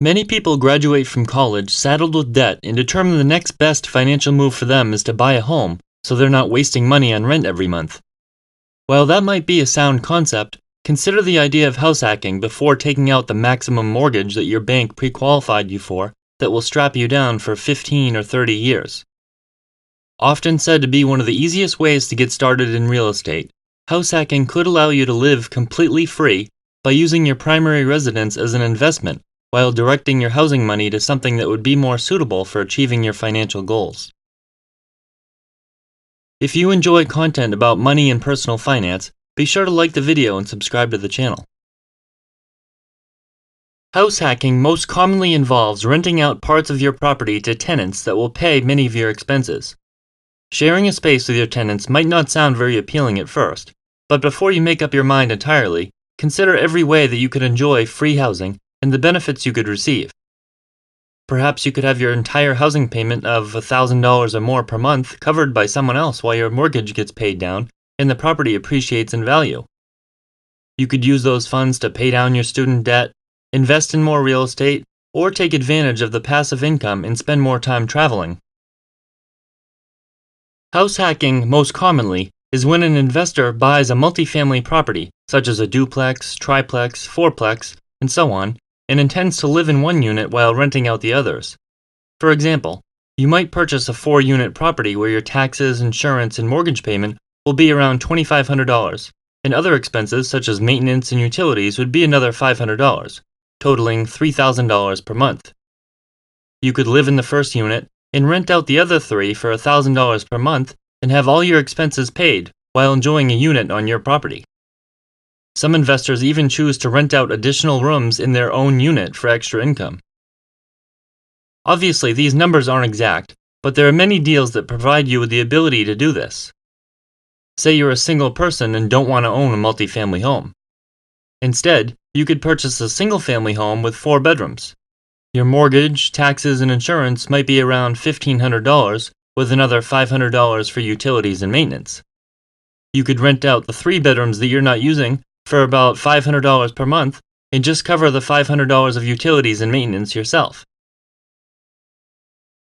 Many people graduate from college saddled with debt and determine the next best financial move for them is to buy a home so they're not wasting money on rent every month. While that might be a sound concept, consider the idea of house hacking before taking out the maximum mortgage that your bank pre-qualified you for that will strap you down for 15 or 30 years. Often said to be one of the easiest ways to get started in real estate, house hacking could allow you to live completely free by using your primary residence as an investment while directing your housing money to something that would be more suitable for achieving your financial goals. If you enjoy content about money and personal finance, be sure to like the video and subscribe to the channel. House hacking most commonly involves renting out parts of your property to tenants that will pay many of your expenses. Sharing a space with your tenants might not sound very appealing at first, but before you make up your mind entirely, consider every way that you could enjoy free housing and the benefits you could receive. Perhaps you could have your entire housing payment of $1,000 or more per month covered by someone else while your mortgage gets paid down and the property appreciates in value. You could use those funds to pay down your student debt, invest in more real estate, or take advantage of the passive income and spend more time traveling. House hacking, most commonly, is when an investor buys a multifamily property, such as a duplex, triplex, fourplex, and so on, and intends to live in one unit while renting out the others. For example, you might purchase a 4-unit property where your taxes, insurance, and mortgage payment will be around $2,500, and other expenses such as maintenance and utilities would be another $500, totaling $3,000 per month. You could live in the first unit and rent out the other 3 for $1,000 per month and have all your expenses paid while enjoying a unit on your property. Some investors even choose to rent out additional rooms in their own unit for extra income. Obviously, these numbers aren't exact, but there are many deals that provide you with the ability to do this. Say you're a single person and don't want to own a multifamily home. Instead, you could purchase a single-family home with 4 bedrooms. Your mortgage, taxes, and insurance might be around $1,500, with another $500 for utilities and maintenance. You could rent out the 3 bedrooms that you're not using for about $500 per month and just cover the $500 of utilities and maintenance yourself.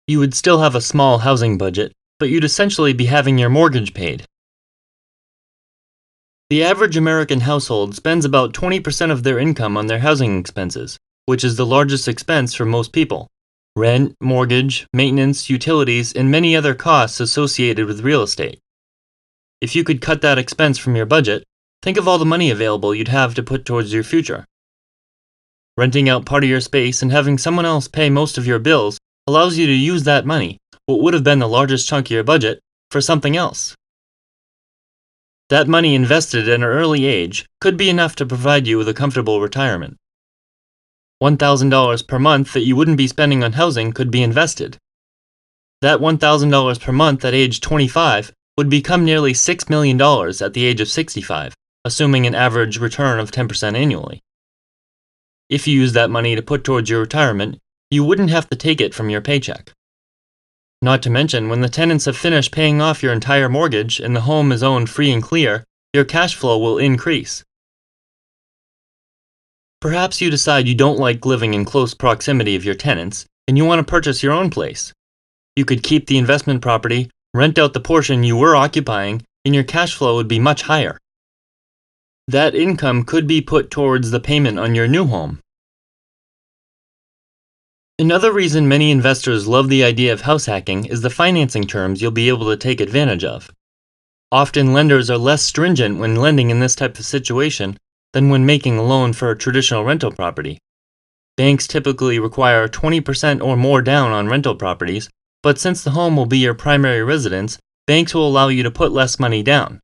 You would still have a small housing budget, but you'd essentially be having your mortgage paid. The average American household spends about 20% of their income on their housing expenses, which is the largest expense for most people. Rent, mortgage, maintenance, utilities, and many other costs associated with real estate. If you could cut that expense from your budget, think of all the money available you'd have to put towards your future. Renting out part of your space and having someone else pay most of your bills allows you to use that money, what would have been the largest chunk of your budget, for something else. That money invested at an early age could be enough to provide you with a comfortable retirement. $1,000 per month that you wouldn't be spending on housing could be invested. That $1,000 per month at age 25 would become nearly $6 million at the age of 65, assuming an average return of 10% annually. If you use that money to put towards your retirement, you wouldn't have to take it from your paycheck. Not to mention, when the tenants have finished paying off your entire mortgage and the home is owned free and clear, your cash flow will increase. Perhaps you decide you don't like living in close proximity of your tenants and you want to purchase your own place. You could keep the investment property, rent out the portion you were occupying, and your cash flow would be much higher. That income could be put towards the payment on your new home. Another reason many investors love the idea of house hacking is the financing terms you'll be able to take advantage of. Often lenders are less stringent when lending in this type of situation than when making a loan for a traditional rental property. Banks typically require 20% or more down on rental properties, but since the home will be your primary residence, banks will allow you to put less money down.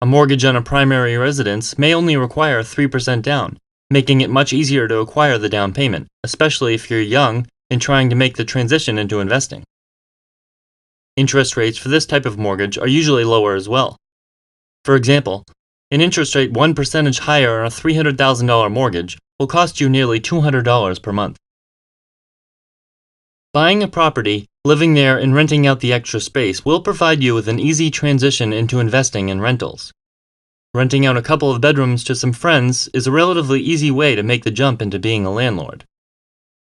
A mortgage on a primary residence may only require 3% down, making it much easier to acquire the down payment, especially if you're young and trying to make the transition into investing. Interest rates for this type of mortgage are usually lower as well. For example, an interest rate 1% higher on a $300,000 mortgage will cost you nearly $200 per month. Buying a property, living there, and renting out the extra space will provide you with an easy transition into investing in rentals. Renting out a couple of bedrooms to some friends is a relatively easy way to make the jump into being a landlord.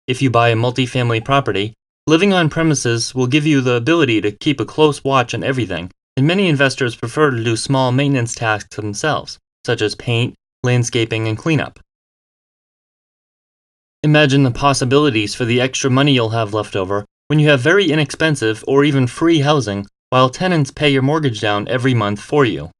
If you buy a multifamily property, living on premises will give you the ability to keep a close watch on everything, and many investors prefer to do small maintenance tasks themselves, such as paint, landscaping, and cleanup. Imagine the possibilities for the extra money you'll have left over when you have very inexpensive or even free housing while tenants pay your mortgage down every month for you.